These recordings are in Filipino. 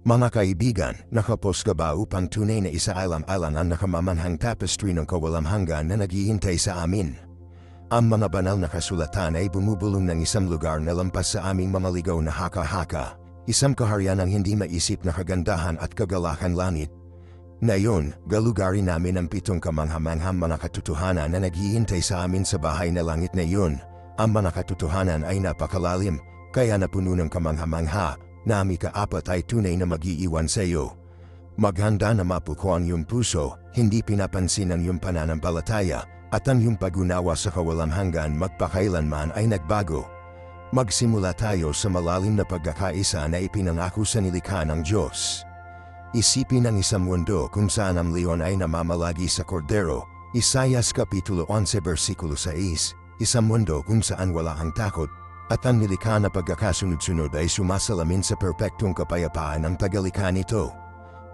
Mga kaibigan, nakapos ka ba upang tunay na isaalang-alang ang nakamamanhang tapestry ng kawalang hanggan na naghihintay sa amin? Ang mga banal na kasulatan ay bumubulong ng isang lugar na lampas sa aming mga ligaw na haka-haka, isang kaharian ng hindi maisip na kagandahan at kagalakan langit. Ngayon, galugarin namin ang 7 kamanghamanghang mga katotohanan na naghihintay sa amin sa bahay na langit na iyon. Ang mga katotohanan ay napakalalim, kaya napuno ng kamanghamangha, na ang ika-4 ay tunay na mag-iiwan sa iyo. Maghanda na mapuko ang iyong puso, hindi pinapansin ang iyong pananampalataya, at ang iyong pag-unawa sa kawalang hanggan magpakailanman ay nagbago. Magsimula tayo sa malalim na pagkakaisa na ipinangako sa nilikha ng Diyos. Isipin ang isang mundo kung saan ang leon ay namamalagi sa kordero, Isaias Kapitulo 11 versikulo 6, isang mundo kung saan wala ang takot, at ang nilikha na pagkakasunod-sunod ay sumasalamin sa perpektong kapayapaan ng paglikha nito.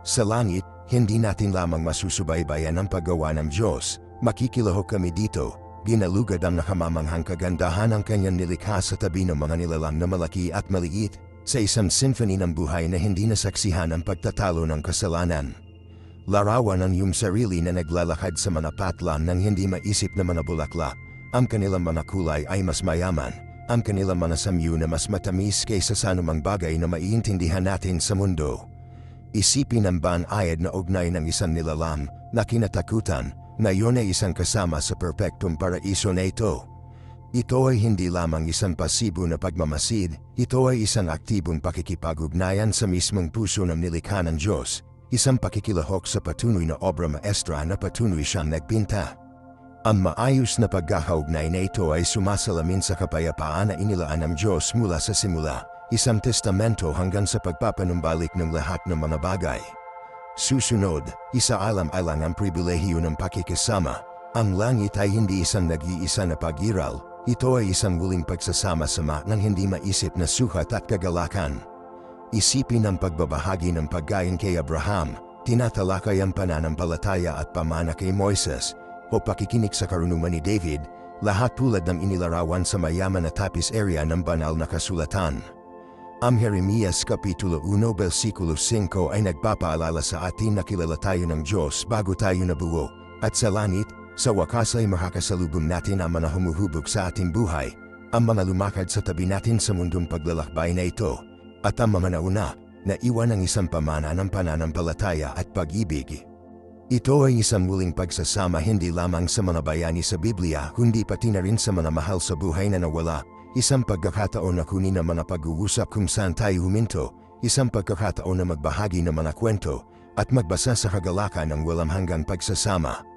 Sa langit, hindi natin lamang masusubaybayan ang paggawa ng Diyos, makikilahok kami dito, ginalugad ang nakamamanghang kagandahan ng kanyang nilikha sa tabi ng mga nilalang na malaki at maliit, sa isang symphony ng buhay na hindi nasaksihan ang pagtatalo ng kasalanan. Larawan ang iyong sarili na naglalakad sa mga patlan ng hindi maisip na mga bulaklak, ang kanilang mga kulay ay mas mayaman, ang kanilang mga samyu na mas matamis kaysa sa anumang bagay na maiintindihan natin sa mundo. Isipin ang banayad na ugnay ng isang nilalang na kinatakutan, na iyon ay isang kasama sa perpektong paraiso na ito. Ito ay hindi lamang isang pasibo na pagmamasid, ito ay isang aktibong pakikipag-ugnayan sa mismong puso ng nilikha ng Diyos, isang pakikilahok sa patuloy na obra maestra na patuloy siyang nagpinta. Ang maayos na pagkakaugnay na ito ay sumasalamin sa kapayapaan na inilaan ng Diyos mula sa simula, isang testamento hanggang sa pagpapanumbalik ng lahat ng mga bagay. Susunod, isaalam-alang ang pribilehiyo ng pakikisama. Ang langit ay hindi isang nag-iisa na pag-iral, ito ay isang muling pagsasama-sama ng hindi maisip na sukat at kagalakan. Isipin ang pagbabahagi ng paggayon kay Abraham, tinatalakay ang pananampalataya at pamana kay Moises, o pakikinig sa karunungan ni David, lahat tulad ng inilarawan sa mayaman na tapis area ng banal na kasulatan. Ang Jeremias Kapitulo 1 versikulo 5 ay nagpapaalala sa atin na kilala tayo ng Diyos bago tayo nabuo, at sa langit, sa wakas ay makakasalubong natin ang mga humuhubog sa ating buhay, ang mga lumakad sa tabi natin sa mundong paglalakbay na ito, at ang mga nauna, na iwan ng isang pamana ng pananampalataya at pag-ibig. Ito ay isang muling pagsasama hindi lamang sa mga bayani sa Biblia kundi pati na rin sa mga mahal sa buhay na nawala, isang pagkakataon na kunin ang mga pag-uusap kung saan tayo huminto, isang pagkakataon na magbahagi ng mga kwento, at magbasa sa kagalakan ng walang hanggang pagsasama.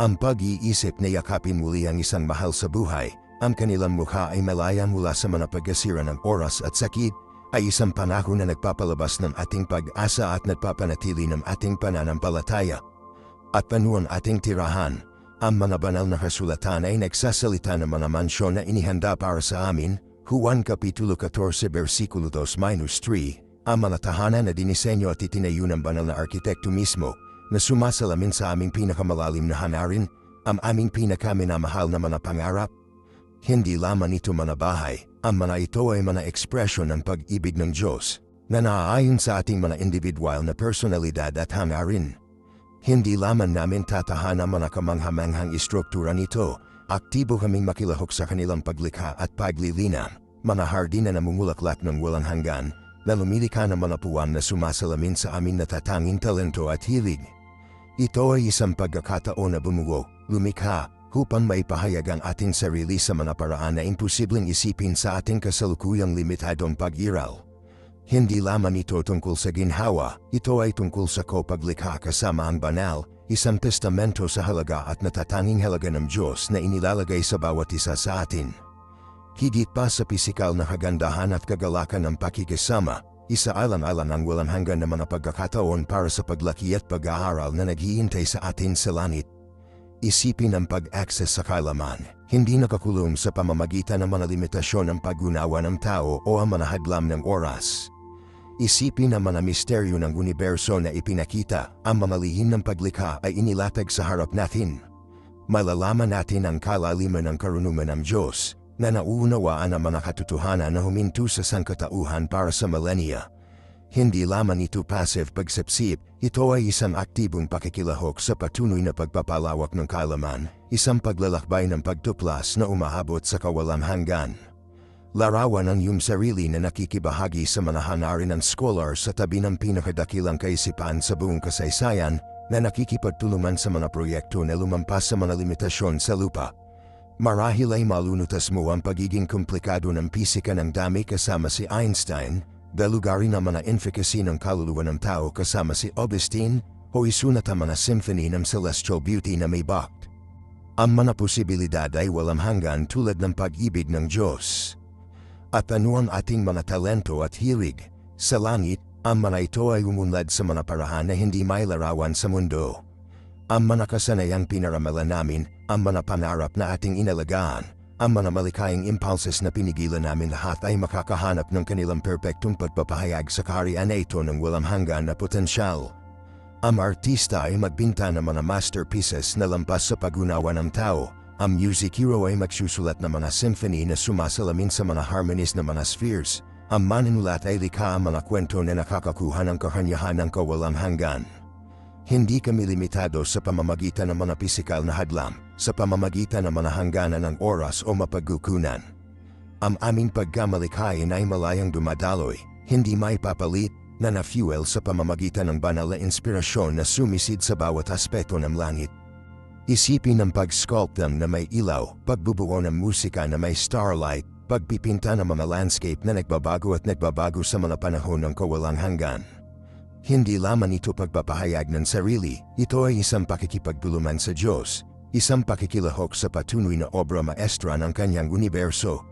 Ang pag-iisip na yakapin muli ang isang mahal sa buhay, ang kanilang mukha ay malaya mula sa mga pagkasira ng oras at sakit, ay isang panahon na nagpapalabas ng ating pag-asa at nagpapanatili ng ating pananampalataya. At panuan ating tirahan, ang mga banal na kasulatan ay nagsasalita ng mga mansyon na inihanda para sa amin, Juan Kapitulo 14 versikulo 2-3, ang mga tahanan na dinisenyo at itinayo ng banal na arkitekto mismo, na sumasalamin sa aming pinakamalalim na hanarin, ang aming pinakaminamahal na mga pangarap. Hindi lamang ito mga bahay, ang mga ito ay mga ekspresyon ng pag-ibig ng Diyos, na naaayon sa ating mga individual na personalidad at hangarin. Hindi lamang namin tatahan ang mga kamanghamanghang istruktura nito, aktibo kaming makilahok sa kanilang paglikha at paglilinang, mga hardin na namumulaklak ng walang hanggan, na lumilikha ng mga puwan na sumasalamin sa aming natatanging talento at hilig. Ito ay isang pagkakataon na bumuo, lumikha, upang maipahayag ang ating sarili sa mga paraan na imposibleng isipin sa ating kasalukuyang limitadong pag-iral. Hindi lamang ito tungkol sa ginhawa, ito ay tungkol sa kopaglikha kasama ang banal, isang testamento sa halaga at natatanging halaga ng Diyos na inilalagay sa bawat isa sa atin. Higit pa sa pisikal na kagandahan at kagalakan ng pakikisama, isaalang-alang ang walang hanggan na mga pagkakataon para sa paglaki at pag-aaral na naghihintay sa atin sa langit. Isipin ang pag-access sa kaalaman, hindi nakakulong sa pamamagitan ng mga limitasyon ng pag-unawa ng tao o ang mga hadlam ng oras. Isipin ang mga misteryo ng universo na ipinakita, ang mga lihim ng paglikha ay inilatag sa harap natin. Malalaman natin ang kalaliman ng karunungan ng Diyos, na nauunawaan ang mga katotohanan na huminto sa sangkatauhan para sa millennia. Hindi lamang ito passive pagsipsip, ito ay isang aktibong pakikilahok sa patuloy na pagpapalawak ng kaalaman, isang paglalakbay ng pagtuklas na umaabot sa kawalang hanggan. Larawan ang iyong sarili na nakikibahagi sa mga hanarin ng scholar sa tabi ng pinakadakilang kaisipan sa buong kasaysayan na nakikipagtulungan sa mga proyekto na lumampas sa mga limitasyon sa lupa. Marahil ay malunutas mo ang pagiging komplikado ng pisika ng dami kasama si Einstein, dalugarin ang mga intricacy ng kaluluwa ng tao kasama si Augustine, o isunat ang mga symphony ng celestial beauty na may Bach. Ang mga posibilidad ay walang hanggan tulad ng pag-ibig ng Diyos. At ano ang ating mga talento at hilig? Sa langit, ang mga ito ay umunlad sa mga paraan na hindi may larawan sa mundo. Ang mga kasanayang pinaramala namin, ang mga pangarap na ating inalagaan, ang mga malikhaing impulses na pinigilan namin lahat ay makakahanap ng kanilang perpektong pagpapahayag sa kaharian na ito ng walang hanggan na potensyal. Ang artista ay magbinta ng mga masterpieces na lampas sa pag-unawa ng tao. Ang music hero ay magsusulat ng mga symphony na sumasalamin sa mga harmonies ng mga spheres. Ang manunulat ay likha ang mga kwento na nakakakuha ng kahanyahan ng kawalang hanggan. Hindi kami limitado sa pamamagitan ng mga pisikal na hadlang, sa pamamagitan ng mga hangganan ng oras o mapagkukunan. Ang aming pagkamalikhain ay malayang dumadaloy, hindi may papalit, na na-fuel sa pamamagitan ng banal na inspirasyon na sumisid sa bawat aspeto ng langit. Isipin ang pag-sculpt na may ilaw, pagbubuo ng musika na may starlight, pagpipinta ng mga landscape na nagbabago at nagbabago sa mga panahon ng kawalang hanggan. Hindi lamang ito pagpapahayag ng sarili, ito ay isang pakikipagtulungan sa Diyos, isang pakikilahok sa patuloy na obra maestra ng kanyang universo.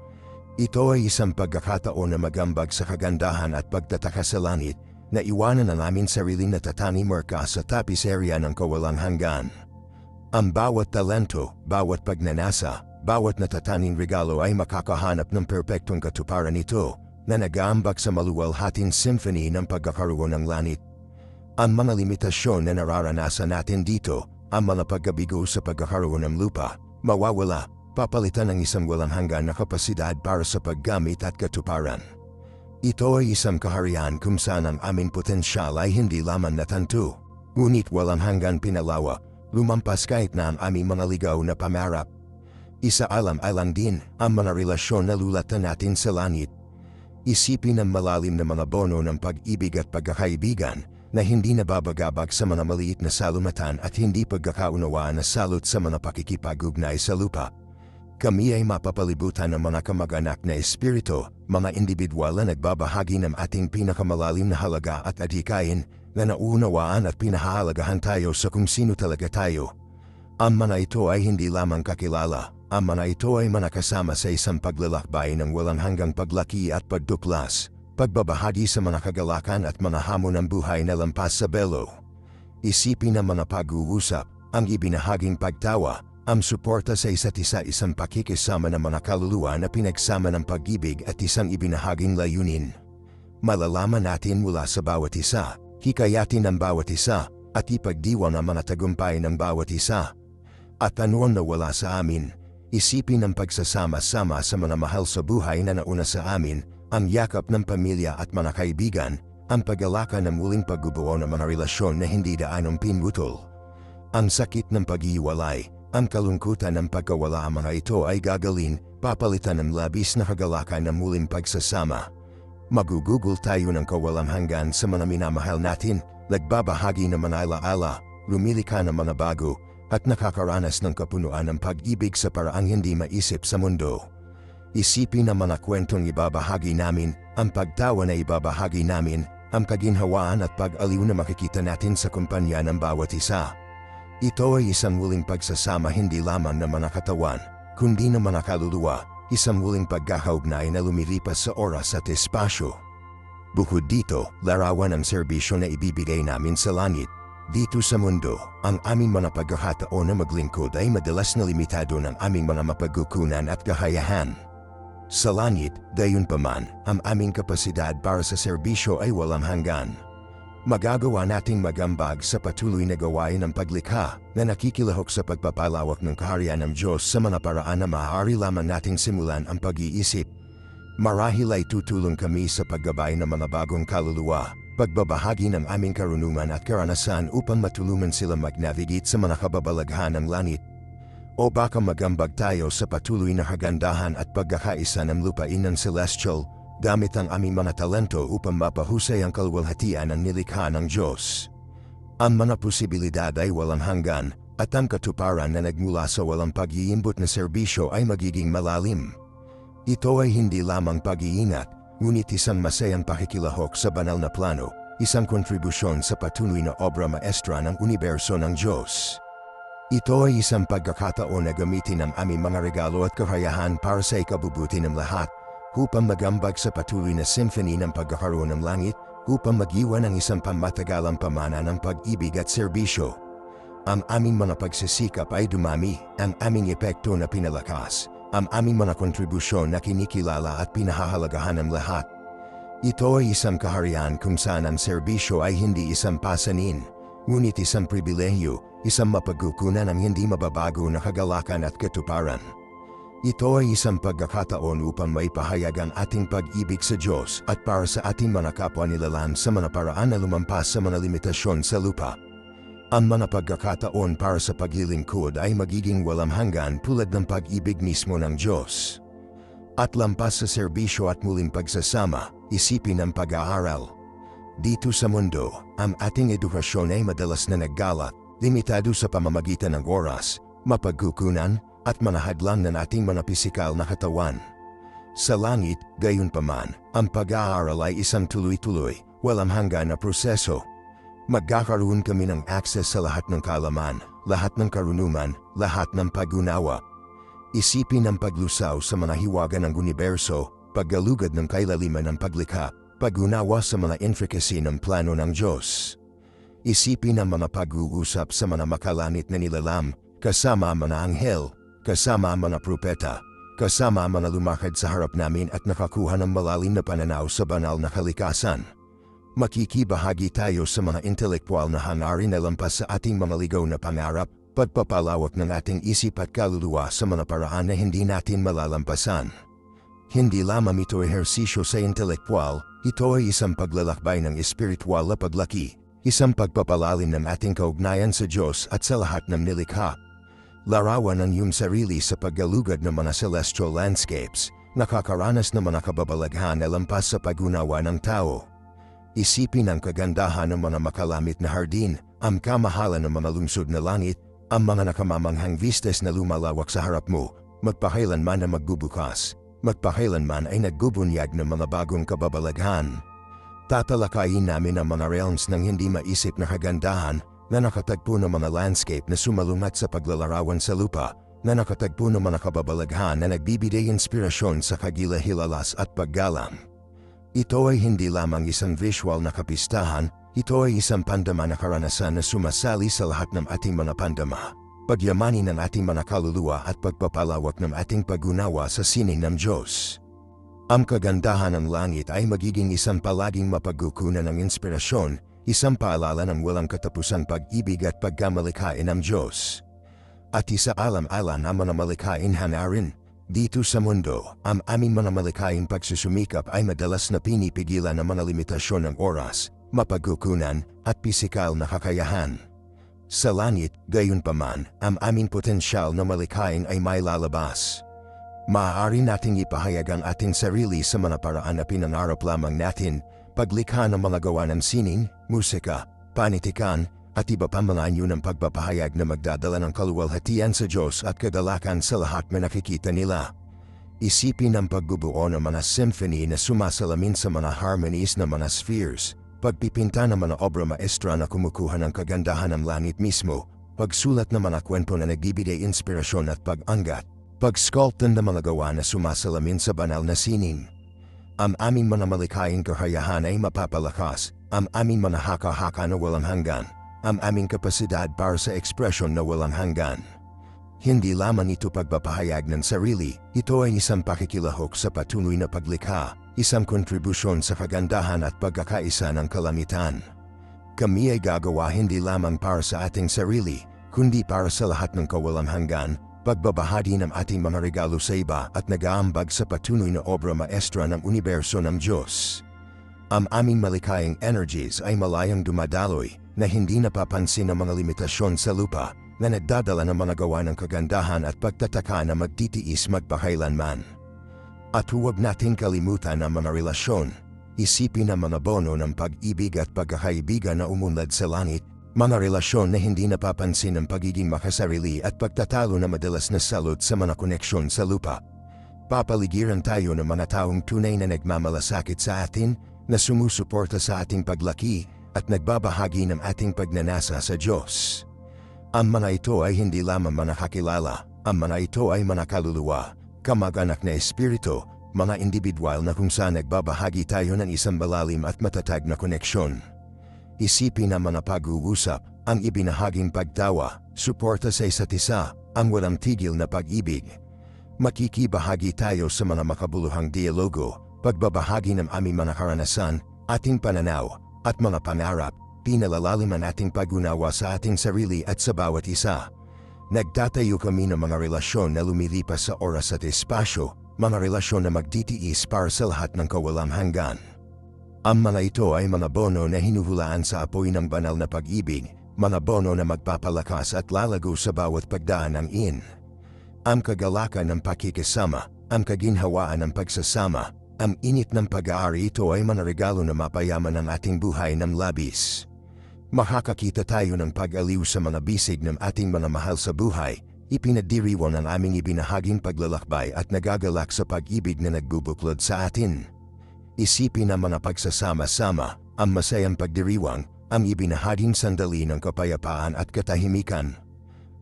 Ito ay isang pagkakataon na magambag sa kagandahan at pagtataka sa langit, na iwanan ang aming sariling natatani marka sa tapiserya ng kawalang hanggan. Ang bawat talento, bawat pagnanasa, bawat natataning regalo ay makakahanap ng perpektong katuparan nito, na nag-aambag sa maluwalhating symphony ng pagkakaroon ng langit. Ang mga limitasyon na nararanasan natin dito, ang mga pagkabigo sa pagkakaroon ng lupa, mawawala, papalitan ng isang walang hanggan na kapasidad para sa paggamit at katuparan. Ito ay isang kaharian kung saan ang aming potensyal ay hindi lamang natanto, ngunit walang hanggan pinalawak, lumampas kahit na ang aming mga ligaw na pamarap. Isaalang-alang din ang mga relasyon na lulatan natin sa langit. Isipin ang malalim na mga bono ng pag-ibig at pagkakaibigan na hindi nababagabag sa mga maliit na salumatan at hindi pagkakaunawaan na salot sa mga pakikipag-ugnay sa lupa. Kami ay mapapalibutan ng mga kamag-anak na espiritu, mga individual na nagbabahagi ng ating pinakamalalim na halaga at adhikain na naunawaan at pinahahalagahan tayo sa kung sino talaga tayo. Ang mga ito ay hindi lamang kakilala. Ang mga ito ay manakasama sa isang paglalakbay ng walang hanggang paglaki at pagduklas, pagbabahagi sa mga kagalakan at mga hamon ng buhay na lampas sa belo. Isipin ang mga pag-uusap, ang ibinahaging pagtawa, ang suporta sa isa't isa, isang pakikisama ng mga kaluluwa na pinagsama ng pag-ibig at isang ibinahaging layunin. Malalaman natin mula sa bawat isa, hikayatin ng bawat isa, at ipagdiwang ang mga tagumpay ng bawat isa. At ano ang nawala sa amin? Isipin ang pagsasama-sama sa mga mahal sa buhay na nauna sa amin, ang yakap ng pamilya at mga kaibigan, ang pag-alaka ng muling pagbubuo ng mga relasyon na hindi daanong pinutol. Ang sakit ng pag-iwalay, ang kalungkutan ng pagkawala, ang mga ito ay gagaling, papalitan ng labis na kagalakan ng muling pagsasama. Magugugol tayo ng kawalang hanggan sa mga minamahal natin, nagbabahagi ng mga alaala, lumilika ng mga bago, at nakakaranas ng kapunuan ng pag-ibig sa paraang hindi maisip sa mundo. Isipin ang mga kwentong ibabahagi namin, ang pagtawa na ibabahagi namin, ang kaginhawaan at pag-aliw na makikita natin sa kumpanya ng bawat isa. Ito ay isang muling pagsasama hindi lamang ng mga katawan, kundi ng mga kaluluwa, isang muling pagkakaugnay na lumilipas sa oras at espasyo. Bukod dito, larawan ang serbisyo na ibibigay namin sa langit. Dito sa mundo, ang aming mga pagkakataon na maglingkod ay madalas na limitado ng aming mga mapagkukunan at kakayahan. Sa langit, gayunpaman, ang aming kapasidad para sa serbisyo ay walang hanggan. Magagawa nating magambag sa patuloy na gawain ng paglikha na nakikilahok sa pagpapalawak ng kaharian ng Diyos sa mga paraan na maaari lamang nating simulan ang pag-iisip. Marahil ay tutulong kami sa paggabay ng mga bagong kaluluwa, pagbabahagi ng aming karunungan at karanasan upang matulungan sila mag-navigate sa mga kababalaghan ng langit. O baka magambag tayo sa patuloy na kagandahan at pagkakaisa ng lupain ng celestial, gamit ang aming mga talento upang mapahusay ang kaluwalhatian ng nilikha ng Diyos. Ang mga posibilidad ay walang hanggan, at ang katuparan na nagmula sa walang pag-iimbot na serbisyo ay magiging malalim. Ito ay hindi lamang pag-iingat, ngunit isang masayang pakikilahok sa banal na plano, isang kontribusyon sa patuloy na obra maestra ng universo ng Diyos. Ito ay isang pagkakataon na gamitin ang aming mga regalo at kakayahan para sa ikabubuti ng lahat, upang magambag sa patuloy na symphony ng pagkakaroon ng langit, upang mag-iwan ng isang pamatagalang pamana ng pag-ibig at serbisyo. Ang aming mga pagsisikap ay dumami, ang aming epekto na pinalakas, ang aming mga kontribusyon na kinikilala at pinahahalagahan ng lahat. Ito ay isang kaharian kung saan ang serbisyo ay hindi isang pasanin, ngunit isang pribilehyo, isang mapagkukunan ng hindi mababago na kagalakan at katuparan. Ito ay isang pagkakataon upang maipahayag ang ating pag-ibig sa Diyos at para sa ating mga kapwa nilalang sa mga paraan na lumampas sa mga limitasyon sa lupa. Ang mga pagkakataon para sa paglilingkod ay magiging walang hanggan tulad ng pag-ibig mismo ng Diyos. At lampas sa serbisyo at muling pagsasama, isipin ang pag-aaral. Dito sa mundo, ang ating edukasyon ay madalas na naggalat, limitado sa pamamagitan ng oras, mapagkukunan, at mga hadlang ng ating mga pisikal na katawan. Sa langit, gayunpaman, ang pag-aaral ay isang tuloy-tuloy, walang hanggan na proseso. Magkakaroon kami ng access sa lahat ng kaalaman, lahat ng karunungan, lahat ng pag-unawa. Isipin ang paglusaw sa mga hiwaga ng universo, paggalugad ng kailaliman ng paglikha, pag-unawa sa mga intricacy ng plano ng Diyos. Isipin ang mga pag-uusap sa mga makalanit na nilalam, kasama ang mga anghel, kasama ang mga propeta, kasama ang mga lumakad sa harap namin at nakakuha ng malalim na pananaw sa banal na kalikasan. Makikibahagi tayo sa mga intelektual na hangarin na lampas sa ating mga ligaw na pangarap, pagpapalawak ng ating isip at kaluluwa sa mga paraan na hindi natin malalampasan. Hindi lamang ito ehersisyo sa intelektual, ito ay isang paglalakbay ng espiritual na paglaki, isang pagpapalalim ng ating kaugnayan sa Diyos at sa lahat ng nilikha. Larawan ang iyong sarili sa paggalugad ng mga celestial landscapes, nakakaranas ng mga kababalaghan na lampas sa pag-unawa ng tao. Isipin ang kagandahan ng mga makalamit na hardin, ang kamahalan ng mga lungsod na langit, ang mga nakamamanghang vistas na lumalawak sa harap mo, magpakailanman na magbubukas, magpakailanman ay nagbubunyag ng mga bagong kababalaghan. Tatalakayin namin ang mga realms ng hindi maisip na kagandahan, na nakatagpo ng mga landscape na sumalungat sa paglalarawan sa lupa, na nakatagpo ng mga kababalaghan na nagbibigay inspirasyon sa kagila-hilalas at paggalang. Ito ay hindi lamang isang visual na kapistahan, ito ay isang pandama na karanasan na sumasali sa lahat ng ating mga pandama, pagyamanin ng ating mga kaluluwa at pagpapalawak ng ating pag-unawa sa sining ng Diyos. Ang kagandahan ng langit ay magiging isang palaging mapagkukunan ng inspirasyon, isang paalala ng walang katapusang pag-ibig at pagkamalikhain ng Diyos. At isaalam-alam ang mga malikhain hanarin. Dito sa mundo, ang aming mga malikhaing pagsusumikap ay madalas na pinipigilan ng mga limitasyon ng oras, mapagkukunan, at pisikal na kakayahan. Sa langit, gayunpaman, ang aming potensyal na malikhaing ay may lalabas. Maaari nating ipahayag ang ating sarili sa mga paraan na pinangarap lamang natin, paglikha ng mga gawa ng sining, musika, panitikan, at iba pang mga anyo ng pagpapahayag na magdadala ng kaluwalhatian sa Diyos at kagalakan sa lahat na nakikita nila. Isipin ang pagbubuo ng mga symphony na sumasalamin sa mga harmonies ng mga spheres, pagpipinta ng mga obra maestra na kumukuha ng kagandahan ng langit mismo, pagsulat ng mga kwento na nagbibigay inspirasyon at pag-angat, pag-sculptan ng mga gawa na sumasalamin sa banal na sining. Ang aming mga malikhaing kakayahan ay mapapalakas, ang aming mga haka-haka na walang hanggan, ang aming kapasidad para sa ekspresyon na walang hanggan. Hindi lamang ito pagpapahayag ng sarili, ito ay isang pakikilahok sa patuloy na paglikha, isang kontribusyon sa kagandahan at pagkakaisa ng kalamitan. Kami ay gagawa hindi lamang para sa ating sarili, kundi para sa lahat ng kawalang hanggan, pagbabahagi ng ating mga regalo sa iba at nag-aambag sa patuloy na obra maestra ng universo ng Diyos. Ang aming malikhaing energies ay malayang dumadaloy na hindi napapansin ng mga limitasyon sa lupa na nagdadala ng mga gawa ng kagandahan at pagtataka na magtitiis magpakailanman. At huwag natin kalimutan ang mga relasyon. Isipin ang mga bono ng pag-ibig at pagkakaibigan na umunlad sa langit, mga relasyon na hindi napapansin ng pagiging makasarili at pagtatalo na madalas na salot sa mga koneksyon sa lupa. Papaligiran tayo ng mga taong tunay na nagmamalasakit sa atin, na sumusuporta sa ating paglaki at nagbabahagi ng ating pagnanasa sa Diyos. Ang mga ito ay hindi lamang mga kakilala, ang mga ito ay mga kaluluwa, kamag-anak na espiritu, mga individual na kung saan nagbabahagi tayo ng isang malalim at matatag na koneksyon. Isipin ang mga pag-uusap, ang ibinahaging pagtawa, suporta sa isa't isa, ang walang tigil na pag-ibig. Makikibahagi tayo sa mga makabuluhang dialogo, pagbabahagi ng aming mga karanasan, ating pananaw, at mga pangarap, pinalalalim ang ating pag-unawa sa ating sarili at sa bawat isa. Nagtatayo kami ng mga relasyon na lumilipas sa oras at espasyo, mga relasyon na magtitiis para sa lahat ng kawalang hanggan. Ang mga ito ay mga bono na hinuhulaan sa apoy ng banal na pag-ibig, mga bono na magpapalakas at lalago sa bawat pagdaan ng in. Ang kagalakan ng pakikisama, ang kaginhawaan ng pagsasama, ang init ng pag-aari ito ay mga regalo na mapayaman ng ating buhay ng labis. Makakakita tayo ng pag-aliw sa mga bisig ng ating mga mahal sa buhay, ipinadiriwang ang aming ibinahaging paglalakbay at nagagalak sa pag-ibig na nagbubuklod sa atin. Isipin ang mga pagsasama-sama, ang masayang pagdiriwang, ang ibinahaging sandali ng kapayapaan at katahimikan.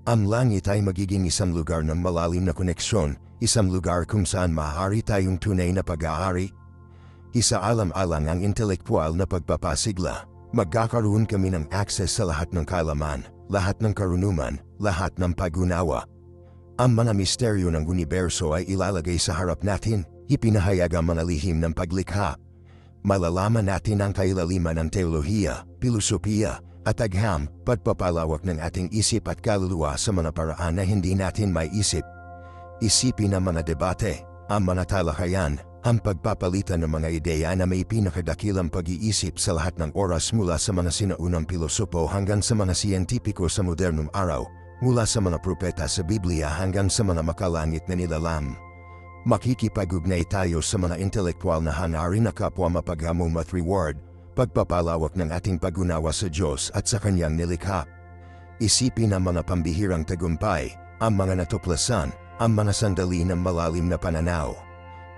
Ang langit ay magiging isang lugar ng malalim na koneksyon, isang lugar kung saan maaari tayong tunay na pag-aari. Isaalam-alang ang intelektual na pagpapasigla. Magkakaroon kami ng access sa lahat ng kaalaman, lahat ng karunungan, lahat ng pag-unawa. Ang mga misteryo ng universo ay ilalagay sa harap natin, ipinahayag ang mga lihim ng paglikha. Malalaman natin ang kailaliman ng teolohiya, filosofiya, at agham, pagpapalawak ng ating isip at kaluluwa sa mga paraan na hindi natin maiisip. Isipin ang mga debate, ang mga talakayan, ang pagpapalitan ng mga ideya na may pinakadakilang pag-iisip sa lahat ng oras mula sa mga sinaunang pilosopo hanggang sa mga siyentipiko sa modernong araw, mula sa mga propeta sa Biblia hanggang sa mga makalangit na nilalang. Makikipag-ugnay tayo sa mga intelektual na hangarin na kapwa mapaghamong at reward, pagpapalawak ng ating pag-unawa sa Diyos at sa Kanyang nilikha. Isipin ang mga pambihirang tagumpay, ang mga natuklasan, ang mga sandali ng malalim na pananaw.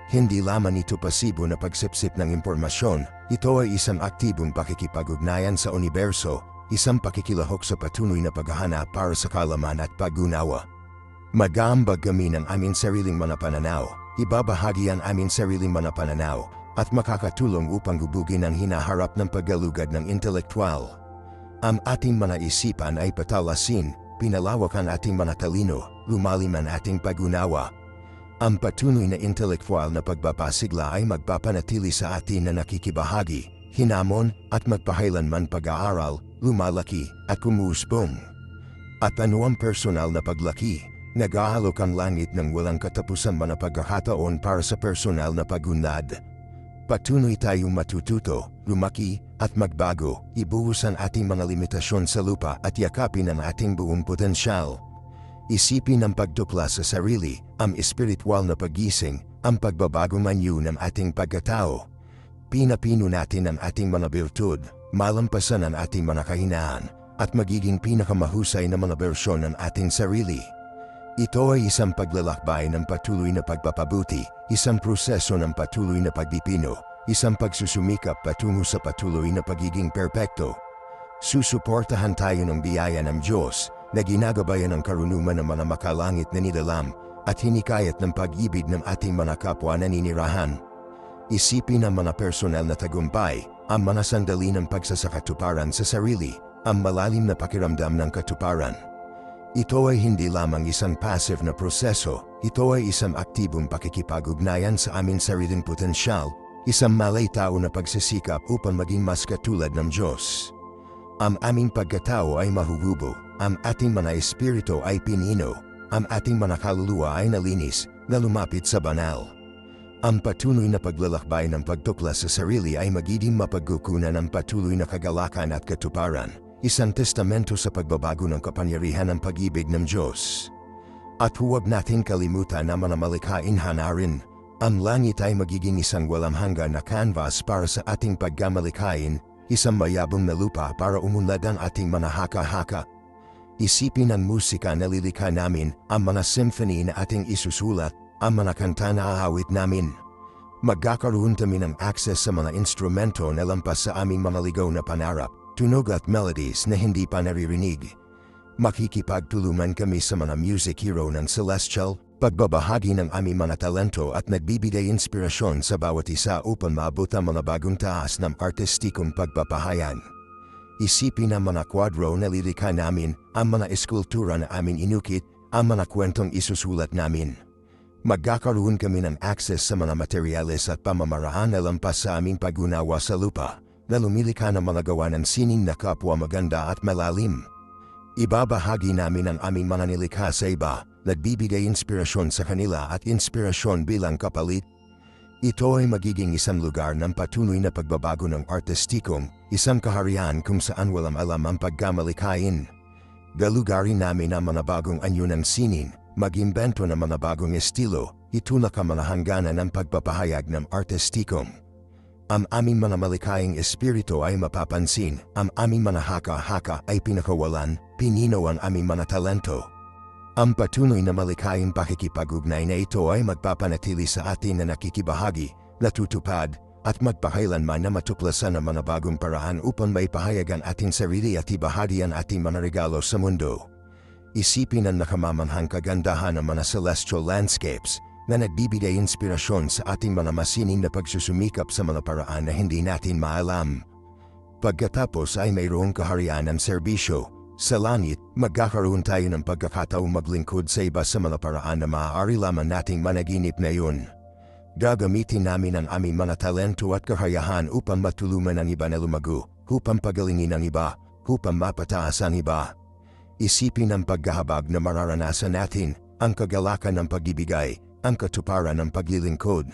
Hindi lamang ito pasibo na pagsipsip ng impormasyon, ito ay isang aktibong pakikipag-ugnayan sa universo, isang pakikilahok sa patuloy na paghahanap para sa kaalaman at pag-unawa. Mag-aambag kami ng aming sariling mga pananaw, ibabahagi ang aming sariling mga pananaw, at makakatulong upang gubugin ang hinaharap ng paggalugad ng intelektual. Ang ating mga isipan ay patalasin, pinalawak ang ating mga talino, lumalim ang ating pag-unawa. Ang patuloy na intelektual na pagpapasigla ay magpapanatili sa atin na nakikibahagi, hinamon, at magpahailanman pag-aaral, lumalaki, at kumuusbong. At ano ang personal na paglaki? Nag-aalok ang langit ng walang katapusan mga pagkakataon para sa personal na pag-unlad. Patuloy tayong matututo, lumaki, at magbago, ibuhos ang ating mga limitasyon sa lupa at yakapin ang ating buong potensyal. Isipin ang pagdupla sa sarili, ang espiritual na pagising, ang pagbabagong anyo ng ating pagkatao. Pinapino natin ang ating mga birtud, malampasan ang ating mga kahinaan, at magiging pinakamahusay na mga bersyon ng ating sarili. Ito ay isang paglalakbay ng patuloy na pagpapabuti, isang proseso ng patuloy na pagpipino, isang pagsusumikap patungo sa patuloy na pagiging perpekto. Susuportahan tayo ng biyaya ng Diyos, na ginagabayan ng karunungan ng mga makalangit na nilalam at hinikayat ng pag-ibig ng ating mga kapwa naninirahan. Isipin ang mga personal na tagumpay, ang mga sandali ng pagsasakatuparan sa sarili, ang malalim na pakiramdam ng katuparan. Ito ay hindi lamang isang passive na proseso, ito ay isang aktibong pakikipag-ugnayan sa aming sariling potensyal, isang malay-tao na pagsisikap upang maging mas katulad ng Diyos. Ang aming pagkatao ay mahuhubo, ang ating mga espiritu ay pinino, ang ating mga kaluluwa ay nalinis, na lumapit sa banal. Ang patuloy na paglalakbay ng pagtuklas sa sarili ay magiging mapagkukunan ng patuloy na kagalakan at katuparan, isang testamento sa pagbabago ng kapangyarihan ng pag-ibig ng Diyos. At huwag nating kalimutan na manamalikhain hanarin. Ang langit ay magiging isang walang hanggan na canvas para sa ating pagkamalikhain, isang mayabong na lupa para umunlad ang ating mga haka-haka. Isipin ang musika na lilikha namin, ang mga symphony na ating isusulat, ang mga kanta na aawit namin. Magkakaroon kami ng access sa mga instrumento na lampas sa aming mga ligaw na panarap, tunog at melodies na hindi pa naririnig. Makikipagtulungan kami sa mga music hero ng Celestial, pagbabahagi ng aming mga talento at nagbibigay inspirasyon sa bawat isa upang maabot ang mga bagong taas ng artistikong pagpapahayag. Isipin ang mga kwadro na lilikha namin, ang mga eskultura na aming inukit, ang mga kwentong isusulat namin. Magkakaroon kami ng access sa mga materyales at pamamaraan na lampas sa aming pag-unawa sa lupa, na lumilikha ng mga gawa ng sining na kapwa maganda at malalim. Ibabahagi namin ang aming mga nilikha sa iba, nagbibigay inspirasyon sa kanila at inspirasyon bilang kapalit. Ito ay magiging isang lugar ng patuloy na pagbabago ng artistikong, isang kaharian kung saan walang alam ang pagkamalikhain. Galugarin namin ang mga bagong anyo ng sining, mag-imbento ng mga bagong estilo, itulak ang mga hangganan ng pagpapahayag ng artistikong. Ang aming mga malikhaing espiritu ay mapapansin, ang aming mga haka-haka ay pinakawalan, pinino ang aming mga talento. Ang patuloy na malikhaing pakikipag-ugnay na ito ay magpapanatili sa atin na nakikibahagi, natutupad, at magpakailanman na matuklasan ang mga bagong paraan upang maipahayag ang ating sarili at ibahagi ang ating mga regalo sa mundo. Isipin ang nakamamanghang kagandahan ng mga celestial landscapes na nagbibigay inspirasyon sa ating mga masining na pagsusumikap sa mga paraan na hindi natin maalam. Pagkatapos ay mayroong kaharian ng serbisyo. Sa langit, magkakaroon tayo ng pagkakataong maglingkod sa iba sa mga paraan na maaari lamang nating managinip ngayon. Gagamitin namin ang aming mga talento at kakayahan upang matulungan ang iba na lumago, upang pagalingin ang iba, upang mapataas ang iba. Isipin ang paghahabag na mararanasan natin, ang kagalakan ng pag-ibigay, ang katuparan ng paglilingkod.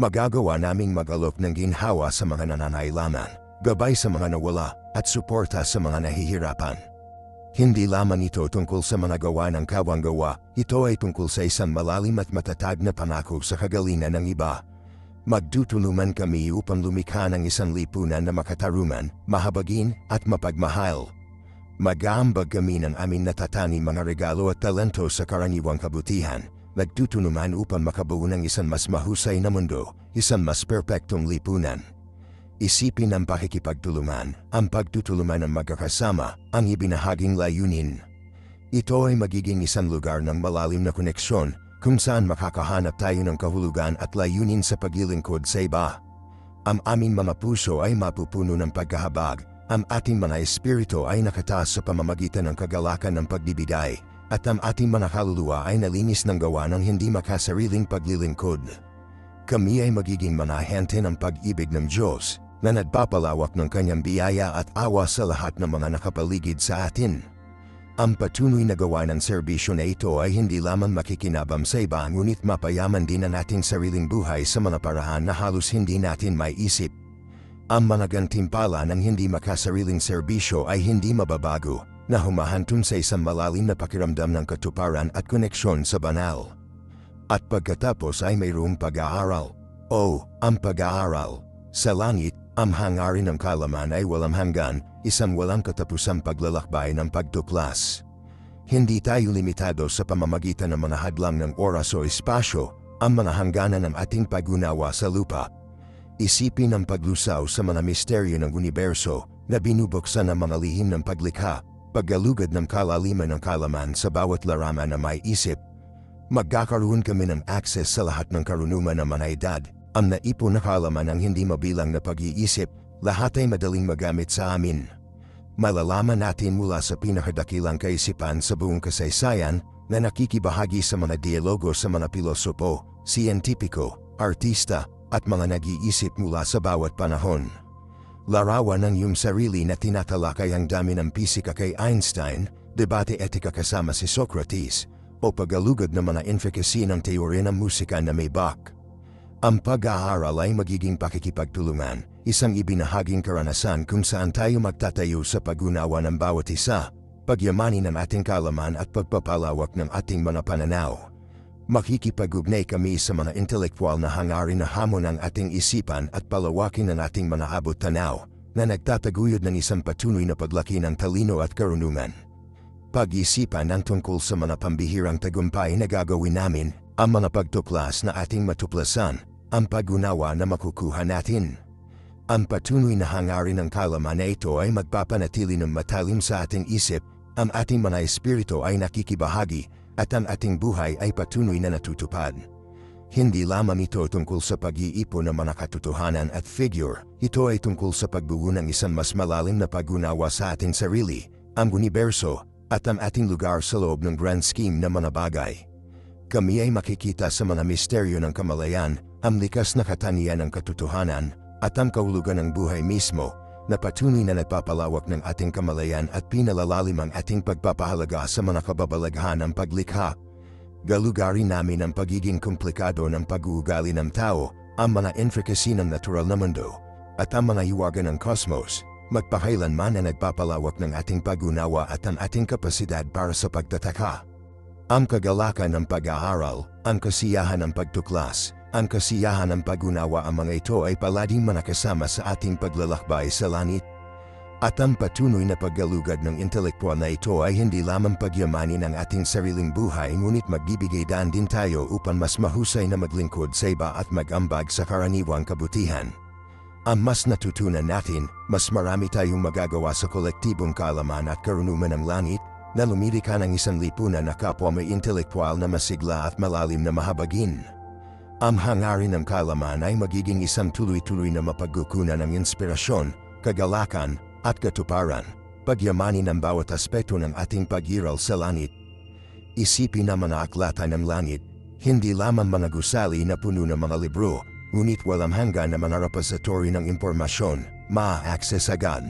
Magagawa naming mag-alok ng ginhawa sa mga nananailangan, gabay sa mga nawala, at suporta sa mga nahihirapan. Hindi lamang ito tungkol sa mga gawa ng kawang-gawa, ito ay tungkol sa isang malalim at matatag na pangako sa kagalingan ng iba. Magtutulungan kami upang lumikha ng isang lipunan na makatarungan, mahabagin, at mapagmahal. Mag-aambag kami ng aming natatanging mga regalo at talento sa karaniwang kabutihan, nagtutulungan upang makabuo ng isang mas mahusay na mundo, isang mas perpektong lipunan. Isipin ang pakikipagtulungan, ang pagtutulungan ng magkakasama, ang ibinahaging layunin. Ito ay magiging isang lugar ng malalim na koneksyon, kung saan makakahanap tayo ng kahulugan at layunin sa paglilingkod sa iba. Ang aming mga puso ay mapupuno ng pagkahabag, ang ating mga espiritu ay nakataas sa pamamagitan ng kagalakan ng pagbibigay, at ang ating mga kaluluwa ay nalinis ng gawa ng hindi makasariling paglilingkod. Kami ay magiging mga ahente ng pag-ibig ng Diyos, na nagpapalawak ng kanyang biyaya at awa sa lahat ng mga nakapaligid sa atin. Ang patuloy na gawa ng serbisyo na ito ay hindi lamang makikinabang sa iba ngunit mapayaman din ang ating sariling buhay sa mga paraan na halos hindi natin maiisip. Ang mga gantimpala ng hindi makasariling serbisyo ay hindi mababago, na humahantong sa isang malalim na pakiramdam ng katuparan at koneksyon sa banal. At pagkatapos ay mayroong pag-aaral. Ang pag-aaral. Sa langit, ang hangarin ng kaalaman ay walang hanggan, isang walang katapusang paglalakbay ng pagtuklas. Hindi tayo limitado sa pamamagitan ng mga hadlang ng oras o espasyo, ang mga hangganan ng ating pag-unawa sa lupa. Isipin ang paglusaw sa mga misteryo ng universo na binubuksan ng mga lihim ng paglikha, paggalugad ng kalaliman ng kaalaman sa bawat laraman na may isip. Magkakaroon kami ng access sa lahat ng karunungan ng mga edad, ang naipon na kaalaman ng hindi mabilang na pag-iisip, lahat ay madaling magamit sa amin. Malalaman natin mula sa pinakadakilang kaisipan sa buong kasaysayan na nakikibahagi sa mga dialogo sa mga pilosopo, siyentipiko, artista, at mga nag-iisip mula sa bawat panahon. Larawan ng iyong sarili na tinatalakay ang dami ng pisika kay Einstein, debate etika kasama si Socrates, o paggalugad ng mga intricacy ng teorya ng musika na may Bach. Ang pag-aaral ay magiging pakikipagtulungan, isang ibinahaging karanasan kung saan tayo magtatayo sa pag-unawa ng bawat isa, pagyamanin ang ating kaalaman at pagpapalawak ng ating mga pananaw. Makikipag-ugnay kami sa mga intelektual na hangarin na hamon ng ating isipan at palawakin ng ating mga abot-tanaw na nagtataguyod ng isang patuloy na paglaki ng talino at karunungan. Pag-isipan ang tungkol sa mga pambihirang tagumpay na gagawin namin, ang mga pagtuklas na ating matuklasan, ang pag-unawa na makukuha natin. Ang patuloy na hangarin ng kaalaman na ito ay magpapanatili ng matalim sa ating isip, ang ating mga espiritu ay nakikibahagi, at ang ating buhay ay patuloy na natutupad. Hindi lamang ito tungkol sa pag-iipon ng mga katotohanan at figure, ito ay tungkol sa pagbuo ng isang mas malalim na pag-unawa sa ating sarili, ang universo, at ang ating lugar sa loob ng grand scheme ng mga bagay. Kami ay makikita sa mga misteryo ng kamalayan, ang likas na katangian ng katotohanan, at ang kahulugan ng buhay mismo, na patuloy na nagpapalawak ng ating kamalayan at pinalalalim ang ating pagpapahalaga sa mga kababalaghan ng paglikha. Galugarin namin ang pagiging komplikado ng pag-uugali ng tao, ang mga intricacy ng natural na mundo, at ang mga iwagan ng cosmos, magpakailanman na nagpapalawak ng ating pag-unawa at ang ating kapasidad para sa pagtataka. Ang kagalakan ng pag-aaral, ang kasiyahan ng pagtuklas, ang kasiyahan ng pag-unawa, ang mga ito ay palaging manakasama sa ating paglalakbay sa langit. At ang patuloy na paggalugad ng intelektual na ito ay hindi lamang pagyamanin ang ating sariling buhay, ngunit magbibigay daan din tayo upang mas mahusay na maglingkod sa iba at mag-ambag sa karaniwang kabutihan. Ang mas natutunan natin, mas marami tayong magagawa sa kolektibong kaalaman at karunungan ng langit, na lumilika ng isang lipunan na kapwa may intelektual na masigla at malalim na mahabagin. Ang hangarin ng kaalaman ay magiging isang tuloy-tuloy na mapagkukunan ng inspirasyon, kagalakan, at katuparan, pagyamanin ang bawat aspeto ng ating pag-iral sa langit. Isipin ang mga aklatan ng langit, hindi lamang mga gusali na puno ng mga libro, ngunit walang hanggan na mga repository ng impormasyon, ma-access agad.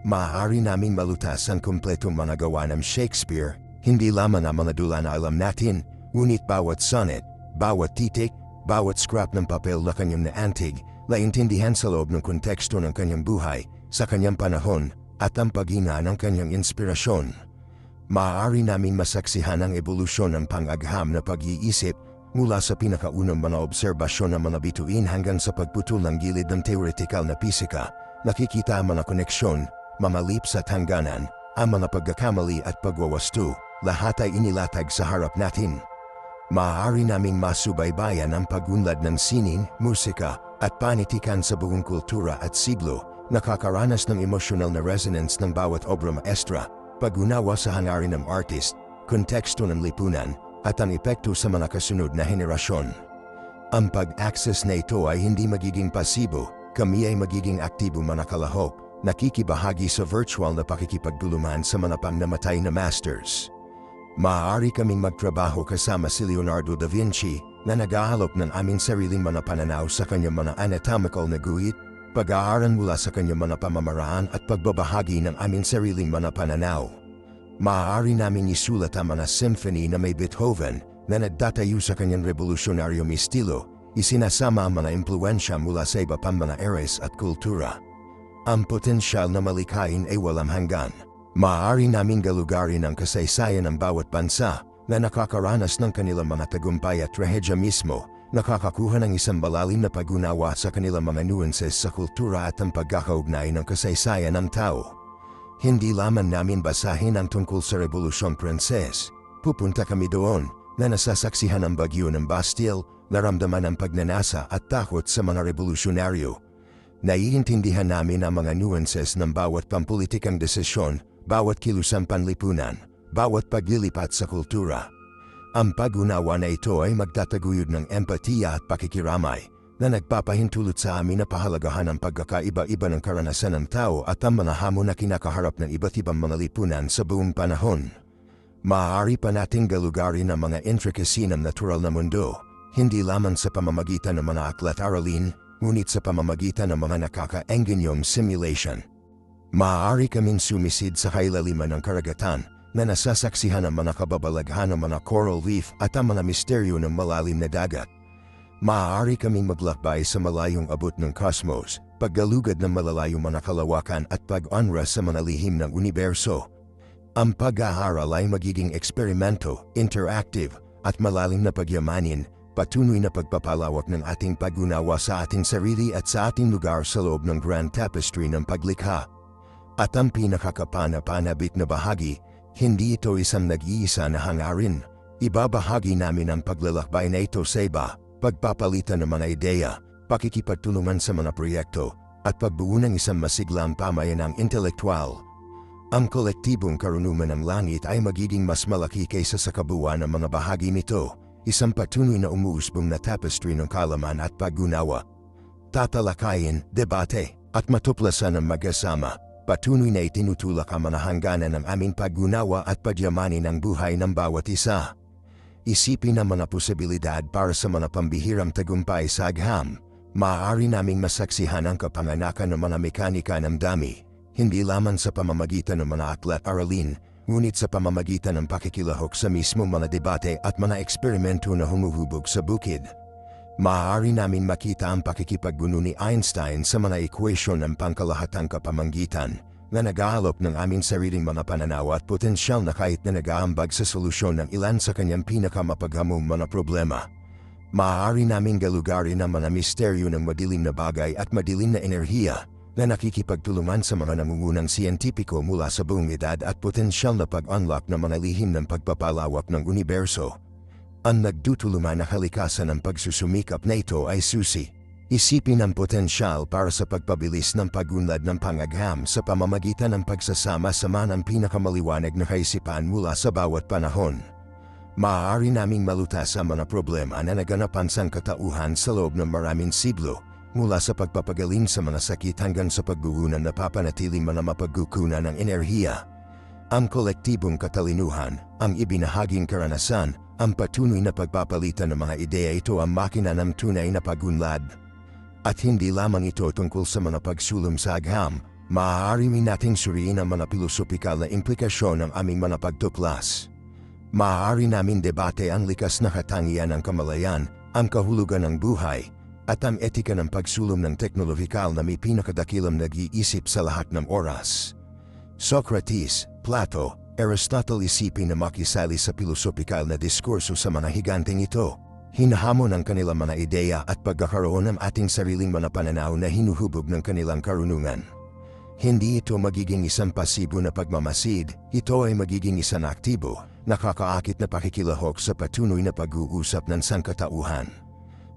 Maaari naming malutas ang kumpletong mga gawa ng Shakespeare, hindi lamang ang mga dula na alam natin, ngunit bawat sonnet, bawat titik, bawat scrap ng papel na kanyang naantig, naintindihan sa loob ng konteksto ng kanyang buhay, sa kanyang panahon, at ang paghina ng kanyang inspirasyon. Maaari namin masaksihan ang ebolusyon ng pang-agham na pag-iisip, mula sa pinakaunang mga obserbasyon ng mga bituin hanggang sa pagputol ng gilid ng theoretical na pisika, nakikita ang mga koneksyon, mga lips at hangganan, ang mga pagkakamali at pagwawasto, lahat ay inilatag sa harap natin. Maaari naming masubaybayan ang pagunlad ng sining, musika, at panitikan sa buong kultura at siglo, nakakaranas ng emosyonal na resonance ng bawat obra maestra, pag-unawa sa hangarin ng artist, konteksto ng lipunan, at ang epekto sa mga kasunod na henerasyon. Ang pag-access na ito ay hindi magiging pasibo, kami ay magiging aktibo mga kalahok, nakikibahagi sa virtual na pakikipagtulungan sa mga pangnamatay na masters. Maaari kaming magtrabaho kasama si Leonardo da Vinci na nag-aalok ng aming sariling mga pananaw sa kanyang mga anatomical na guhit, pag-aaral mula sa kanyang mga pamamaraan at pagbabahagi ng aming sariling mga pananaw. Maaari naming isulat ang mga symphony na may Beethoven na nagtatayo sa kanyang revolusyonaryo estilo, isinasama ang mga impluensya mula sa iba pang mga eres at kultura. Ang potensyal na malikain ay walang hanggan. Maaari naming galugarin ang kasaysayan ng bawat bansa na nakakaranas ng kanilang mga tagumpay at trahedya mismo, nakakakuha ng isang malalim na pag-unawa sa kanilang mga nuances sa kultura at ang pagkakaugnay ng kasaysayan ng tao. Hindi lamang namin basahin ang tungkol sa Revolusyon Pranses. Pupunta kami doon na nasasaksihan ang bagyo ng Bastille, naramdaman ang pagnanasa at takot sa mga revolusyonaryo. Naiintindihan namin ang mga nuances ng bawat pampulitikang desisyon, bawat kilusang panlipunan, bawat paglilipat sa kultura. Ang pag-unawa na ito ay magtataguyod ng empatiya at pakikiramay na nagpapahintulot sa amin na pahalagahan ang pagkakaiba-iba ng karanasan ng tao at ang mga hamon na kinakaharap ng iba't ibang mga lipunan sa buong panahon. Maaari pa nating galugarin ang mga intricacy ng natural na mundo, hindi lamang sa pamamagitan ng mga aklat-aralin, ngunit sa pamamagitan ng mga nakaka-enganyong simulation. Maaari kaming sumisid sa kailaliman ng karagatan na nasasaksihan ang mga kababalaghan ng mga coral reef at ang mga misteryo ng malalim na dagat. Maaari kaming maglakbay sa malayong abot ng cosmos, paggalugad ng malalayong mga kalawakan at pag-unras sa mga lihim ng universo. Ang pag-aaral ay magiging eksperimento, interactive, at malalim na pagyamanin, patuloy na pagpapalawak ng ating pag-unawa sa ating sarili at sa ating lugar sa loob ng grand tapestry ng paglikha. At ang pinakakapana-panabik na bahagi, hindi ito isang nag-iisa na hangarin. Ibabahagi namin ang paglalakbay na ito sa iba, pagpapalitan ng mga ideya, pakikipagtulungan sa mga proyekto, at pagbuo ng isang masiglang pamayanang intelektual. Ang kolektibong karunungan ng langit ay magiging mas malaki kaysa sa kabuuan ng mga bahagi nito, isang patuloy na umuusbong na tapestry ng kaalaman at pag-unawa. Tatalakayin, debate, at matuklasan ng magkasama, patuloy na itinutulak ang mga hangganan ng aming pag-unawa at pagyamanin ang buhay ng bawat isa. Isipin ang mga posibilidad para sa mga pambihirang tagumpay sa agham. Maaari naming masaksihan ang kapanganakan ng mga mekanika ng dami, hindi lamang sa pamamagitan ng mga aklat aralin, ngunit sa pamamagitan ng pakikilahok sa mismong mga debate at mga eksperimento na humuhubog sa bukid. Maaari namin makita ang pakikipagbuno ni Einstein sa mga equation ng pangkalahatang kapamamagitan na nag-aalok ng aming sariling mga pananaw at potensyal na kahit na nag-aambag sa solusyon ng ilan sa kanyang pinakamapaghamong mga problema. Maaari naming galugarin ang mga misteryo ng madilim na bagay at madilim na enerhiya na nakikipagtulungan sa mga nangungunang siyentipiko mula sa buong edad at potensyal na pag-unlock ng mga lihim ng pagpapalawak ng universo. Ang nagdutulungan na kalikasan ng pagsusumikap na ito ay susi. Isipin ang potensyal para sa pagpabilis ng pagunlad ng pangagham sa pamamagitan ng pagsasama-sama ng pinakamaliwanag na kaisipan mula sa bawat panahon. Maaari naming malutas ang mga problema na naganapan sa katauhan sa loob ng maraming siglo, mula sa pagpapagaling sa mga sakit hanggang sa pagbuo ng napapanatiling mga mapagkukunan ng enerhiya. Ang kolektibong katalinuhan, ang ibinahaging karanasan, ang patuloy na pagpapalitan ng mga ideya ito ang makina ng tunay na pagunlad. At hindi lamang ito tungkol sa mga pagsulong sa agham, maaari nating suriin ang mga pilosopikal na implikasyon ng aming mga pagtuklas. Maaari namin debate ang likas na katangian ng kamalayan, ang kahulugan ng buhay, at ang etika ng pagsulong ng teknolohikal na may pinakadakilang nag-iisip sa lahat ng oras. Socrates, Plato, Aristotle isipin na makisali sa pilosopikal na diskurso sa mga higanteng ito. Hinahamon ang kanilang mga ideya at pagkakaroon ng ating sariling mga pananaw na hinuhubog ng kanilang karunungan. Hindi ito magiging isang pasibo na pagmamasid, ito ay magiging isang aktibo, nakakaakit na pakikilahok sa patuloy na pag-uusap ng sangkatauhan.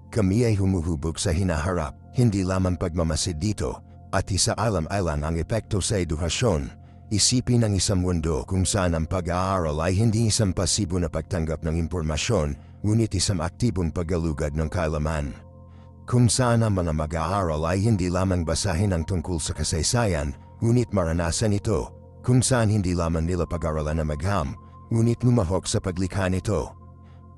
Kami ay humuhubog sa hinaharap, hindi lamang pagmamasid dito, at isaalam-alang ang epekto sa edukasyon. Isipin ang isang mundo kung saan ang pag-aaral ay hindi isang pasibo na pagtanggap ng impormasyon, ngunit isang aktibong paggalugad ng kaalaman. Kung saan ang mga mag-aaral ay hindi lamang basahin ang tungkol sa kasaysayan, ngunit maranasan ito, kung saan hindi lamang nila pag-aralan ang agham, ngunit lumahok sa paglikha nito.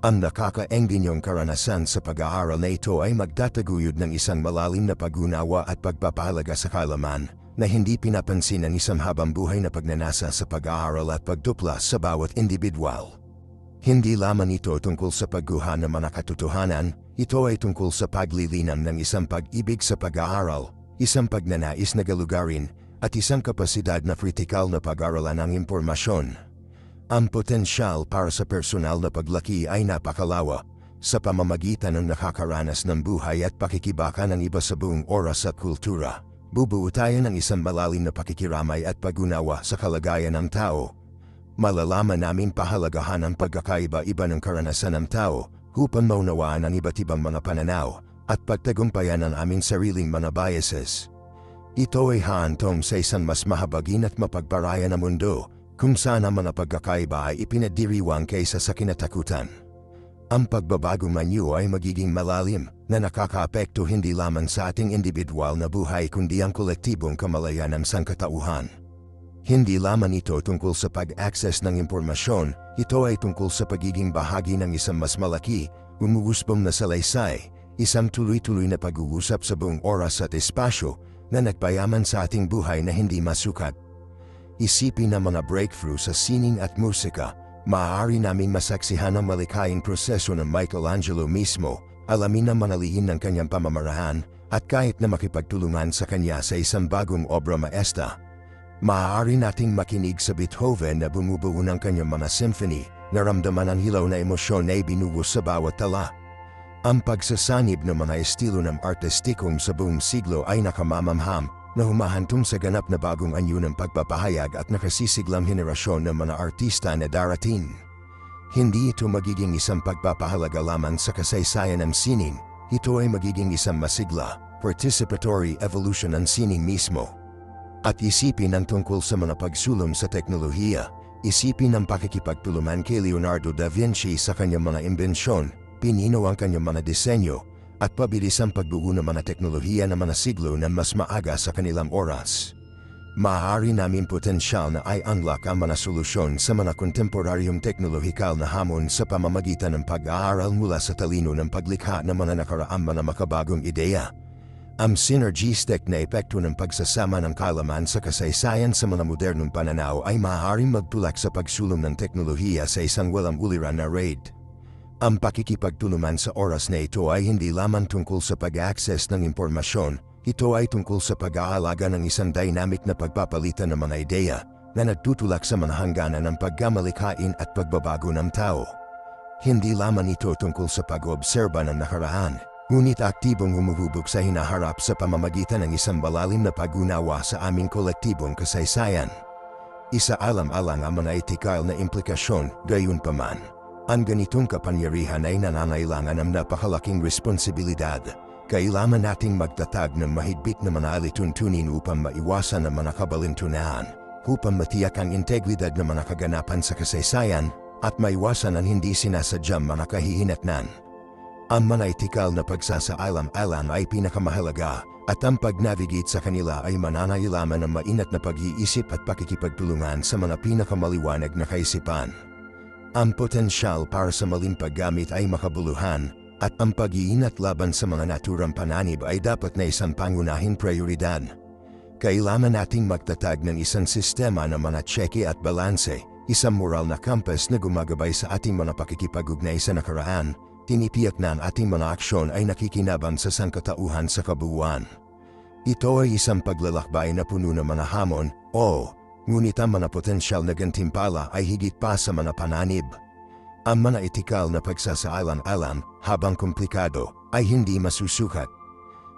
Ang nakakaengginyong karanasan sa pag-aaral na ito ay magtataguyod ng isang malalim na pag-unawa at pagpapahalaga sa kaalaman, na hindi pinapansin ng isang habang buhay na pagnanasa sa pag-aaral at pagtuklas sa bawat individual. Hindi lamang ito tungkol sa pagguha ng mga katotohanan, ito ay tungkol sa paglilinang ng isang pag-ibig sa pag-aaral, isang pagnanais na galugarin, at isang kapasidad na kritikal na pag-aralan ng impormasyon. Ang potensyal para sa personal na paglaki ay napakalawa, sa pamamagitan ng nakakaranas ng buhay at pakikibaka ng iba sa buong oras at kultura. Bubuo tayo ng isang malalim na pakikiramay at pag-unawa sa kalagayan ng tao. Malalaman namin pahalagahan ang pagkakaiba-iba ng karanasan ng tao upang maunawaan ang iba't ibang mga pananaw at pagtagumpayan ang aming sariling mga biases. Ito ay haantong sa isang mas mahabagin at mapagparaya na mundo kung saan ang mga pagkakaiba ay ipinadiriwang kaysa sa kinatakutan. Ang pagbabago manyo ay magiging malalim na nakakaapekto hindi lamang sa ating individual na buhay kundi ang kolektibong kamalayan ng sangkatauhan. Hindi lamang ito tungkol sa pag-access ng impormasyon, ito ay tungkol sa pagiging bahagi ng isang mas malaki, umuusbong na salaysay, isang tuloy-tuloy na pag-uusap sa buong oras at espasyo na nagpayaman sa ating buhay na hindi masukat. Isipin ang mga breakthrough sa sining at musika, maaari naming masaksihan ang malikhaing proseso ng Michelangelo mismo, alamin na manalihin ng kanyang pamamaraan, at kahit na makipagtulungan sa kanya sa isang bagong obra maestra. Maaari nating makinig sa Beethoven na bumubuo ng kanyang mga symphony, naramdaman ang hilaw na emosyon na ibinuhos sa bawat tala. Ang pagsasanib ng mga estilo ng artistikong sa buong siglo ay nakamamamham na humahantong sa ganap na bagong anyo ng pagpapahayag at nakasisiglang henerasyon ng mga artista na darating. Hindi ito magiging isang pagpapahalaga lamang sa kasaysayan ng sining, ito ay magiging isang masigla, participatory evolution ng sining mismo. At isipin ang tungkol sa mga pagsulong sa teknolohiya, isipin ang pakikipagtulungan kay Leonardo da Vinci sa kanyang mga imbensyon, pinino ang kanyang mga disenyo, at pabilis ang pagbuo ng mga teknolohiya ng mga siglo na mas maaga sa kanilang oras. Maaari namin potensyal na i-unlock ang mga solusyon sa mga kontemporaryong teknolohikal na hamon sa pamamagitan ng pag-aaral mula sa talino ng paglikha ng mga nakaraang mga makabagong ideya. Ang synergistic na epekto ng pagsasama ng kaalaman sa kasaysayan sa mga modernong pananaw ay maaaring magtulak sa pagsulong ng teknolohiya sa isang walang uliran na raid. Ang pakikipagtulungan sa oras na ito ay hindi lamang tungkol sa pag-access ng impormasyon, ito ay tungkol sa pag-aalaga ng isang dynamic na pagpapalitan ng mga ideya na nagtutulak sa mga hangganan ng pagkamalikhain at pagbabago ng tao. Hindi lamang ito tungkol sa pag-oobserba ng nakaraan, ngunit aktibong humuhubog sa hinaharap sa pamamagitan ng isang malalim na pag-unawa sa aming kolektibong kasaysayan. Isaalang-alang ang mga etikal na implikasyon, gayunpaman. Ang ganitong kapangyarihan ay nangangailangan ng napakalaking responsibilidad. Kailangan nating magtatag ng mahigpit na mga alituntunin upang maiwasan ang mga kabalintunaan, upang matiyak ang integridad ng mga kaganapan sa kasaysayan, at maiwasan ang hindi sinasadyang mga kahihinatnan. Ang mga etikal na pagsasaalam-alam ay pinakamahalaga, at ang pag-navigate sa kanila ay mananailaman ng mainat na pag-iisip at pakikipagtulungan sa mga pinakamaliwanag na kaisipan. Ang potensyal para sa maling paggamit ay makabuluhan, at ang pag-iingat laban sa mga naturang pananib ay dapat na isang pangunahing prioridad. Kailangan nating magtatag ng isang sistema ng mga tseke at balanse, isang moral na compass na gumagabay sa ating mga pakikipag-ugnay sa nakaraan, tinipiyak na ang ating mga aksyon ay nakikinabang sa sangkatauhan sa kabuuan. Ito ay isang paglalakbay na puno ng mga hamon, ngunit ang mga potensyal na gantimpala ay higit pa sa mga pananib. Ang mga etikal na pagsasaalang-alam, habang komplikado, ay hindi masusukat.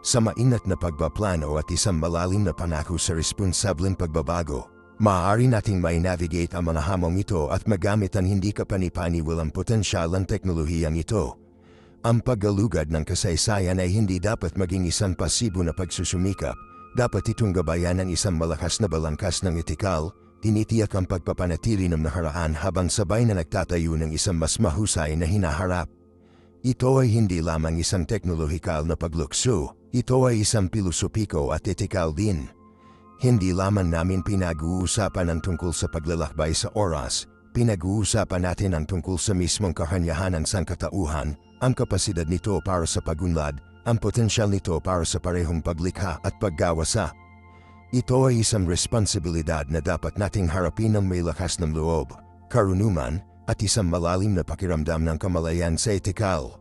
Sa mainat na pagpaplano at isang malalim na panako sa responsableng pagbabago, maaari nating mai-navigate ang mga hamong ito at magamit ang hindi kapanipaniwalang potensyal ng teknolohiyang ito. Ang paggalugad ng kasaysayan ay hindi dapat maging isang pasibo na pagsusumikap, dapat itong gabayan ng isang malakas na balangkas ng etikal, tinitiyak ang pagpapanatili ng nakaraan habang sabay na nagtatayo ng isang mas mahusay na hinaharap. Ito ay hindi lamang isang teknolohikal na paglukso, ito ay isang pilosopiko at etikal din. Hindi lamang namin pinag-uusapan ang tungkol sa paglalakbay sa oras, pinag-uusapan natin ang tungkol sa mismong kahanyahan ng sangkatauhan, ang kapasidad nito para sa pagunlad, ang potensyal nito para sa parehong paglikha at paggawasa. Ito ay isang responsibilidad na dapat nating harapin ng may lakas ng loob, karunungan, at isang malalim na pakiramdam ng kamalayan sa etikal.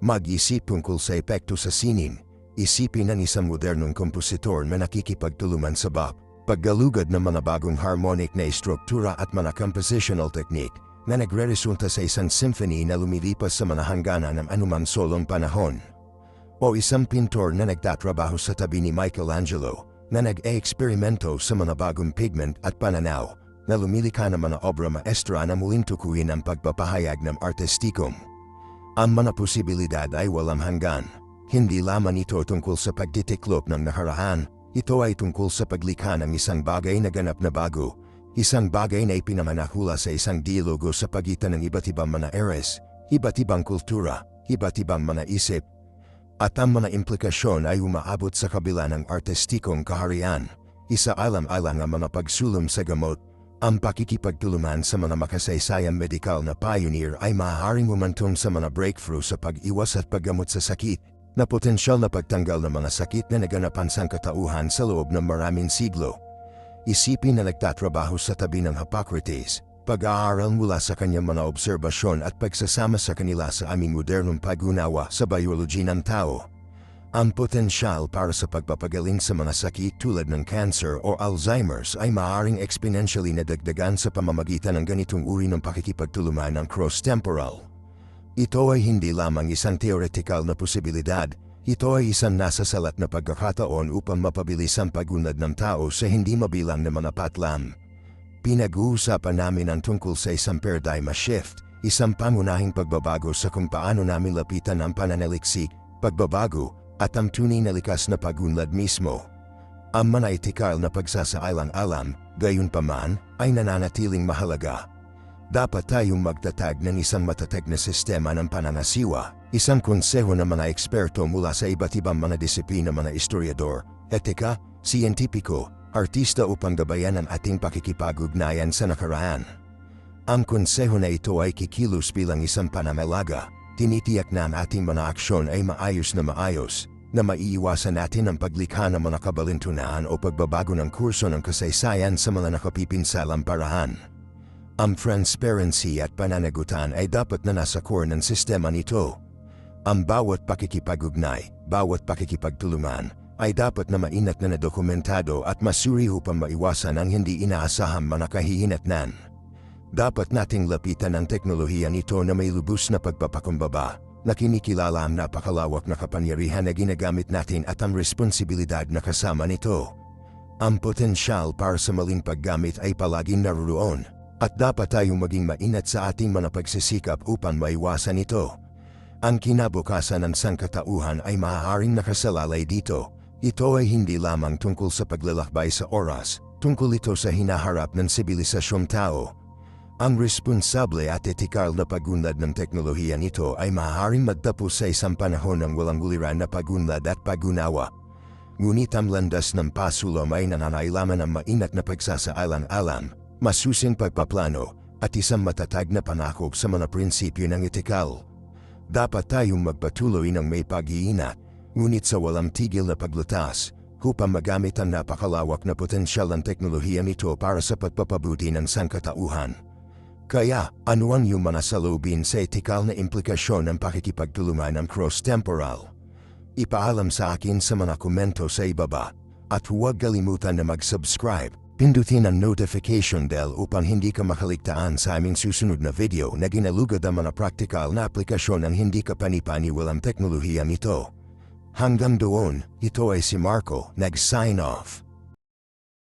Mag-isip tungkol sa epekto sa sining, isipin ang isang modernong kompositor na nakikipagtulungan sa paggalugad ng mga bagong harmonic na estruktura at mga compositional technique na nagre-resulta sa isang symphony na lumilipas sa mga hangganan ng anumang solong panahon. O isang pintor na nagtatrabaho sa tabi ni Michelangelo, na nag-e-eksperimento sa mga bagong pigment at pananaw, na lumilikha ng mga obra maestra na muling tukuyin ang pagpapahayag ng artistikom. Ang mga posibilidad ay walang hanggan. Hindi lamang ito tungkol sa pagtitiklop ng nakaraan, ito ay tungkol sa paglikha ng isang bagay na ganap na bago, isang bagay na ipinamanahula sa isang dialogo sa pagitan ng iba't ibang mga eres, iba't ibang kultura, iba't ibang mga isip, at ang mga implikasyon ay umaabot sa kabila ng artistikong kaharian. Isaalang-alang ang mga pagsulong sa gamot, ang pakikipagtulungan sa mga makasaysayang medikal na pioneer ay maaaring humantong sa mga breakthrough sa pag-iwas at paggamot sa sakit, na potensyal na pagtanggal ng mga sakit na naganapan sangkatauhan sa loob ng maraming siglo. Isipin na nagtatrabaho sa tabi ng Hippocrates, pag-aaral mula sa kanyang mga obserbasyon at pagsasama sa kanila sa aming modernong pag-unawa sa biology ng tao. Ang potensyal para sa pagpapagaling sa mga sakit tulad ng cancer o Alzheimer's ay maaaring exponentially nadagdagan sa pamamagitan ng ganitong uri ng pakikipagtulungan ng cross-temporal. Ito ay hindi lamang isang theoretical na posibilidad, ito ay isang nasasalat na pagkakataon upang mapabilis ang pag-unlad ng tao sa hindi mabilang na mga patlam. Pinag-uusapan namin ang tungkol sa isang paradigm shift, isang pangunahing pagbabago sa kung paano namin lapitan ang pananaliksik, pagbabago, at ang tunay na likas na pag-unlad mismo. Ang mga etikal na pagsasaalang-alam, gayunpaman, ay nananatiling mahalaga. Dapat tayong magtatag ng isang matatag na sistema ng pananasiwa, isang konseho ng mga eksperto mula sa iba't ibang mga disiplina, mga historiador, etika, siyentipiko, artista upang gabayan ang ating pakikipag-ugnayan sa nakaraan. Ang konseho na ito ay kikilos bilang isang panamalaga, tinitiyak na ang ating mga aksyon ay maayos, na maiiwasan natin ang paglikha ng mga kabalintunaan o pagbabago ng kurso ng kasaysayan sa mga nakapipinsalang paraan. Ang transparency at pananagutan ay dapat na nasa core ng sistema nito. Ang bawat pakikipag-ugnay, bawat pakikipagtulungan, ay dapat na maingat na dokumentado at masuri upang maiwasan ang hindi inaasahang mga kahihinatnan. Dapat nating lapitan ang teknolohiya nito na may lubos na pagpapakumbaba, na kinikilala ang napakalawak na kapangyarihan na ginagamit natin at ang responsibilidad na kasama nito. Ang potensyal para sa maling paggamit ay palaging naroon, at dapat tayong maging maingat sa ating mga pagsisikap upang maiwasan ito. Ang kinabukasan ng sangkatauhan ay maaaring nakasalalay dito. Ito ay hindi lamang tungkol sa paglalakbay sa oras, tungkol ito sa hinaharap ng sibilisasyong tao. Ang responsable at etikal na pag-unlad ng teknolohiya nito ay maaaring magtapos sa isang panahon ng walang guliran na pag-unlad at pag-unawa. Ngunit ang landas ng pasulong ay nananailaman ng maingat na pagsasaalang-alam, masusing pagpaplano, at isang matatag na panakop sa mga prinsipyo ng etikal. Dapat tayong magpatuloy ng may pag-iingat, ngunit sa walang tigil na paglutas, upang magamit ang napakalawak na potensyal ng teknolohiya nito para sa pagpapabuti ng sangkatauhan. Kaya, ano ang iyong mga saloobin sa etikal na implikasyon ng pakikipagtulungan ng cross-temporal? Ipaalam sa akin sa mga komento sa ibaba, at huwag kalimutan na mag-subscribe, pindutin ang notification bell upang hindi ka makaligtaan sa aming susunod na video na ginalugad ang mga praktikal na aplikasyon ng hindi kapanipaniwalang teknolohiya nito. Hanggang doon, ito ay si Marco, nag-sign off.